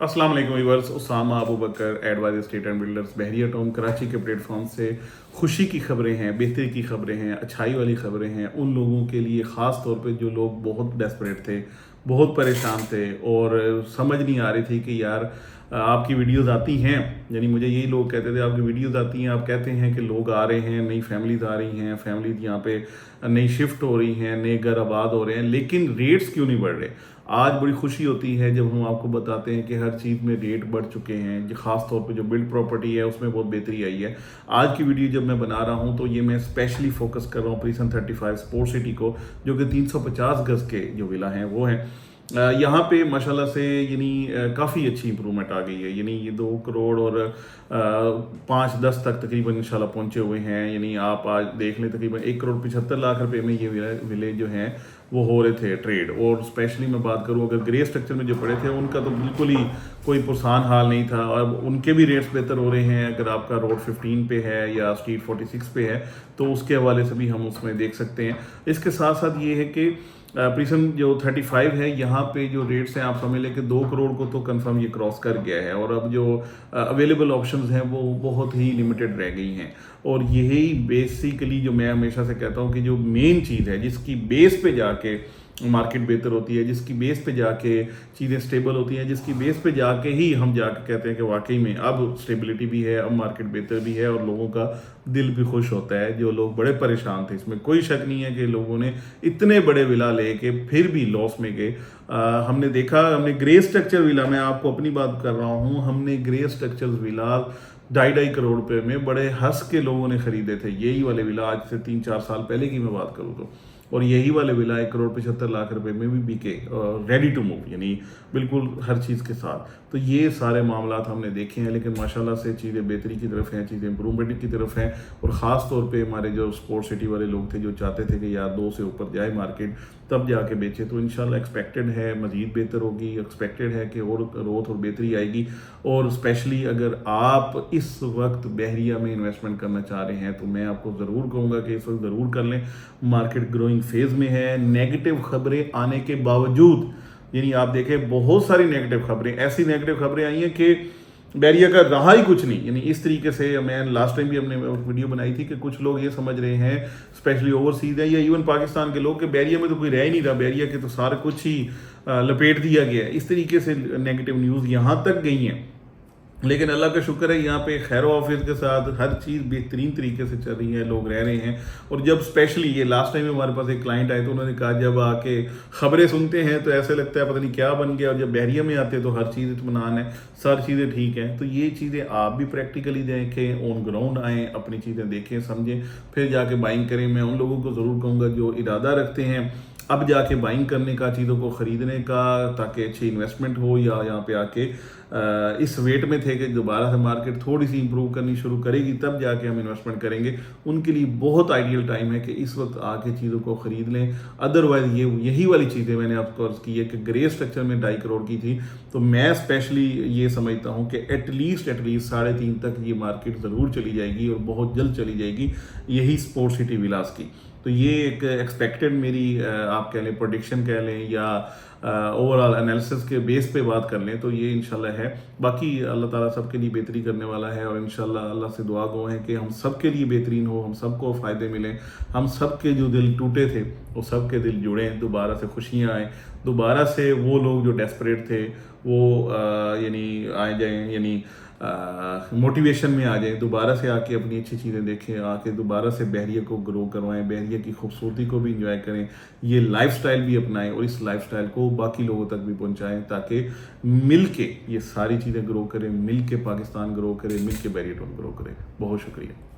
अस्सलाम वालेकुम viewers, Usama Abu Bakar adviser state and builders Bahria town Karachi के प्लेटफॉर्म से खुशी की खबरें हैं, बेहतरी की खबरें हैं, अच्छाई वाली खबरें हैं उन लोगों के लिए, ख़ास तौर पे जो लोग बहुत डेस्परेट थे, बहुत परेशान थे और समझ नहीं आ रही थी कि यार आपकी वीडियोस आती हैं। यानी मुझे यही लोग कहते थे आपकी वीडियोस आती हैं, आप कहते हैं कि लोग आ रहे हैं, नई फैमिलीज आ रही हैं, फैमिलीज यहाँ पे नई शिफ्ट हो रही हैं, नए घर आबाद हो रहे हैं, लेकिन रेट्स क्यों नहीं बढ़ रहे। आज बड़ी खुशी होती है जब हम आपको बताते हैं कि हर चीज़ में रेट बढ़ चुके हैं, ख़ास तौर पे जो बिल्ड प्रॉपर्टी है उसमें बहुत बेहतरी आई है। आज की वीडियो जब मैं बना रहा हूँ तो ये मैं स्पेशली फोकस कर रहा हूँ प्रिसन 35 स्पोर्ट सिटी को, जो कि 350 गज़ के जो विला हैं वो हैं। यहाँ पे माशाल्लाह से यानी काफ़ी अच्छी इंप्रूवमेंट आ गई है। यानी ये 2 करोड़ और 5-10 तक तकरीबन इंशाल्लाह पहुँचे हुए हैं। यानी आप आज देख लें तकरीबन 1 करोड़ 75 लाख रुपए में ये विले जो हैं वो हो रहे थे ट्रेड। और स्पेशली मैं बात करूँ अगर ग्रे स्ट्रक्चर में जो पड़े थे उनका तो बिल्कुल ही कोई पुरसान हाल नहीं था, और उनके भी रेट्स बेहतर हो रहे हैं। अगर आपका रोड 15 पे है या स्ट्रीट 46 पे है तो उसके हवाले से भी हम उसमें देख सकते हैं। इसके साथ साथ ये है कि प्रिसन जो 35 है यहाँ पे जो रेट्स हैं आप समझ लें कि 2 करोड़ को तो कंफर्म ये क्रॉस कर गया है, और अब जो अवेलेबल ऑप्शंस हैं वो बहुत ही लिमिटेड रह गई हैं। और यही बेसिकली जो मैं हमेशा से कहता हूँ कि जो मेन चीज़ है जिसकी बेस पे जाके मार्केट बेहतर होती है, जिसकी बेस पे जाके चीज़ें स्टेबल होती हैं, जिसकी बेस पे जाके ही हम जाके कहते हैं कि वाकई में अब स्टेबिलिटी भी है, अब मार्केट बेहतर भी है और लोगों का दिल भी खुश होता है। जो लोग बड़े परेशान थे, इसमें कोई शक नहीं है कि लोगों ने इतने बड़े विला लेके फिर भी लॉस में गए। हमने देखा, हमने ग्रे स्ट्रक्चर विला, मैं आपको अपनी बात कर रहा हूँ, हमने ग्रे स्ट्रक्चर विला 2.5 करोड़ रुपए में बड़े हंस के लोगों ने खरीदे थे। यही वाले विला आज से 3-4 साल पहले की मैं बात करूँ तो, और यही वाले विला 1 करोड़ 75 लाख रुपए में भी बिके, रेडी टू मूव, यानी बिल्कुल हर चीज़ के साथ। तो ये सारे मामलात हमने देखे हैं, लेकिन माशाल्लाह से चीज़ें बेहतरी की तरफ हैं, चीज़ें इंप्रूवमेंट की तरफ हैं। और ख़ास तौर पे हमारे जो स्पोर्ट सिटी वाले लोग थे जो चाहते थे कि यार 2 से ऊपर जाए मार्केट तब जाके बेचे, तो इंशाल्लाह एक्सपेक्टेड है मज़ीद बेहतर होगी, एक्सपेक्टेड है कि और ग्रोथ और बेहतरी आएगी। और स्पेशली अगर आप इस वक्त बहरिया में इन्वेस्टमेंट करना चाह रहे हैं तो मैं आपको ज़रूर कहूँगा कि इस वक्त ज़रूर कर लें। मार्केट ग्रोइंग फेज़ में है, नेगेटिव खबरें आने के बावजूद, यानी आप देखें बहुत सारी नेगेटिव खबरें, ऐसी नेगेटिव खबरें आई हैं कि बैरिया का रहा ही कुछ नहीं। यानी इस तरीके से मैं लास्ट टाइम भी हमने वीडियो बनाई थी कि कुछ लोग ये समझ रहे हैं, स्पेशली ओवरसीज है या इवन पाकिस्तान के लोग, कि बैरिया में तो कोई रह ही नहीं रहा, बैरिया के तो सारा कुछ ही लपेट दिया गया है। इस तरीके से नेगेटिव न्यूज़ यहाँ तक गई हैं। लेकिन अल्लाह का शुक्र है यहाँ पे खैर ऑफिस के साथ हर चीज़ बेहतरीन तरीके से चल रही है, लोग रह रहे हैं। और जब स्पेशली ये लास्ट टाइम हमारे पास एक क्लाइंट आए तो उन्होंने कहा जब आके खबरें सुनते हैं तो ऐसे लगता है पता नहीं क्या बन गया, और जब बहरिया में आते हैं तो हर चीज़ इत्मीनान है, सारी चीज़ें ठीक हैं। तो ये चीज़ें आप भी प्रैक्टिकली देखें, ऑन ग्राउंड आएँ, अपनी चीज़ें देखें समझें, फिर जाके बाइंग करें। मैं उन लोगों को ज़रूर कहूँगा जो इरादा रखते हैं अब जाके बाइंग करने का, चीज़ों को ख़रीदने का, ताकि अच्छी इन्वेस्टमेंट हो, या यहाँ पे आके इस वेट में थे कि दोबारा से मार्केट थोड़ी सी इंप्रूव करनी शुरू करेगी तब जाके हम इन्वेस्टमेंट करेंगे, उनके लिए बहुत आइडियल टाइम है कि इस वक्त आके चीज़ों को ख़रीद लें। अदरवाइज़ यही वाली चीज़ें मैंने आपको अर्ज़ की है कि ग्रे स्ट्रक्चर में 2.5 करोड़ की थी, तो मैं स्पेशली ये समझता हूँ कि एटलीस्ट 3.5 तक ये मार्केट ज़रूर चली जाएगी, और बहुत जल्द चली जाएगी, यही स्पोर्ट सिटी विलास की। तो ये एक एक्सपेक्टेड मेरी आप कह लें प्रेडिक्शन कह लें, या ओवरऑल एनालिसिस के बेस पे बात कर लें, तो ये इंशाल्लाह है। बाकी अल्लाह ताला सबके लिए बेहतरी करने वाला है, और इंशाल्लाह अल्लाह से दुआ गो है कि हम सबके लिए बेहतरीन हो, हम सबको फ़ायदे मिलें, हम सबके जो दिल टूटे थे वो सबके दिल जुड़ें, दोबारा से खुशियाँ आएँ, दोबारा से वो लोग जो डेस्परेट थे वो यानी आ जाएँ, यानी मोटिवेशन में आ जाए, दोबारा से आके अपनी अच्छी चीज़ें देखें, आके दोबारा से बहरिया को ग्रो करवाएं, बहरिया की खूबसूरती को भी इंजॉय करें, ये लाइफस्टाइल भी अपनाएं और इस लाइफस्टाइल को बाकी लोगों तक भी पहुंचाएं, ताकि मिल के ये सारी चीज़ें ग्रो करें, मिल के पाकिस्तान ग्रो करें, मिल के बहरिया टाउन ग्रो करें। बहुत शुक्रिया।